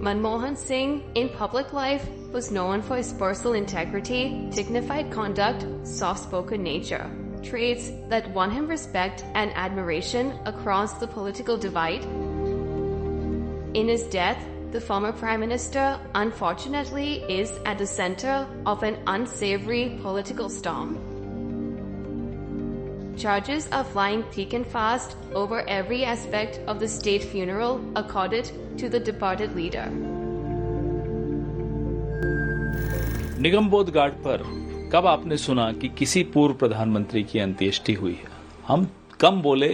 Manmohan Singh in public life was known for his personal integrity, dignified conduct, soft-spoken nature, traits that won him respect and admiration across the political divide. In his death, the former Prime Minister unfortunately is at the center of an unsavory political storm. Charges are flying thick and fast over every aspect of the state funeral accorded to the departed leader. Nigambodh Ghat पर कब आपने सुना कि किसी पूर्व प्रधानमंत्री की अंत्येष्टि हुई है? हम कम बोले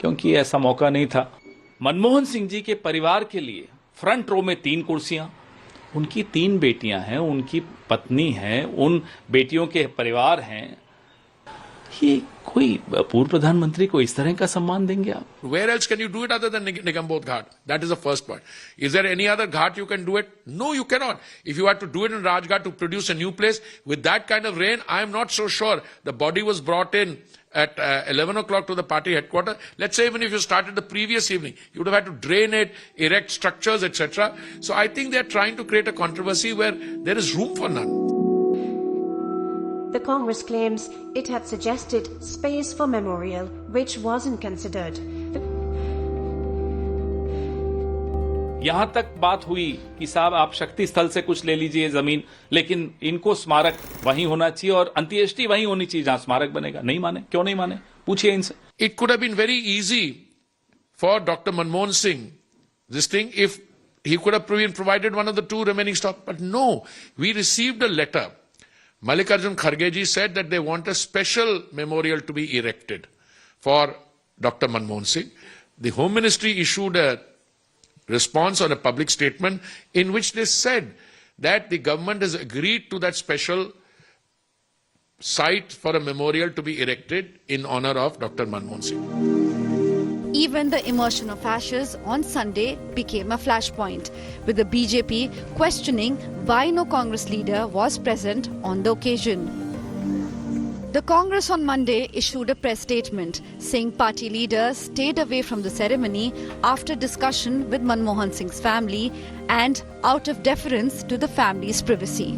क्योंकि ऐसा मौका नहीं था। मनमोहन सिंह जी के परिवार के लिए फ्रंट रो में 3 कुर्सियां, उनकी 3 बेटियां हैं, उनकी पत्नी है, उन बेटियों के परिवार हैं। ये कोई पूर्व प्रधानमंत्री को इस तरह का सम्मान देंगे आप? Where else can you do it other than Nigambodh Ghat? That is the first point. Is there any other ghat you can do it? No, you cannot. If you had to do it in Rajghat to produce a new place with that kind of rain, I am not so sure. The body was brought in at 11 o'clock to the party headquarters. Let's say even if you started the previous evening, you would have had to drain it, erect structures, etc. So I think they are trying to create a controversy where there is room for none. The Congress claims it had suggested space for memorial, which wasn't considered. यहां तक बात हुई कि साहब आप शक्ति स्थल से कुछ ले लीजिए जमीन, लेकिन इनको स्मारक वहीं होना चाहिए और अंत्येष्टि वहीं होनी चाहिए जहां स्मारक बनेगा। नहीं माने, क्यों नहीं माने? पूछिए इनसे। It could have been very easy for Dr. Manmohan Singh, this thing, if he could have provided one of the 2 remaining stops. But no, we received a letter. Mallikarjun Kharge ji said that they want a special memorial to be erected for Dr. Manmohan Singh. The Home Ministry issued a response or a public statement in which they said that the government has agreed to that special site for a memorial to be erected in honor of Dr. Manmohan Singh. Even the immersion of ashes on Sunday became a flashpoint, with the BJP questioning why no Congress leader was present on the occasion. The Congress on Monday issued a press statement saying party leaders stayed away from the ceremony after discussion with Manmohan Singh's family and out of deference to the family's privacy.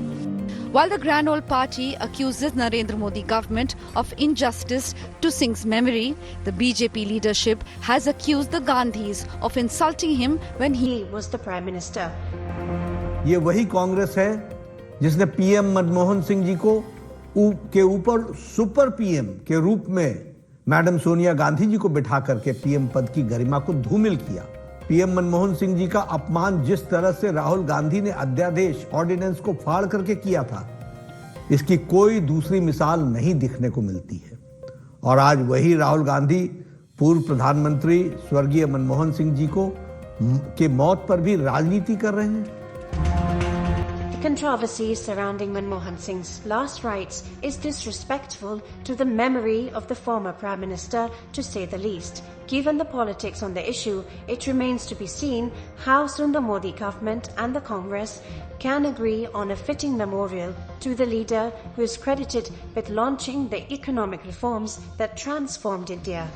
While the Grand Old Party accuses Narendra Modi government of injustice to Singh's memory, the BJP leadership has accused the Gandhis of insulting him when he was the Prime Minister. ये वही कांग्रेस है जिसने PM Manmohan Singh ji को के ऊपर super PM के रूप में मैडम सोनिया गांधी जी को बिठा करके पीएम पद की गरिमा को धूमिल किया। पीएम मनमोहन सिंह जी का अपमान जिस तरह से राहुल गांधी ने अध्यादेश ऑर्डिनेंस को फाड़ करके किया था, इसकी कोई दूसरी मिसाल नहीं दिखने को मिलती है। और आज वही राहुल गांधी पूर्व प्रधानमंत्री स्वर्गीय मनमोहन सिंह जी के मौत पर भी राजनीति कर रहे हैं। The controversy surrounding Manmohan Singh's last rites is disrespectful to the memory of the former Prime Minister, to say the least. Given the politics on the issue, it remains to be seen how soon the Modi government and the Congress can agree on a fitting memorial to the leader who is credited with launching the economic reforms that transformed India.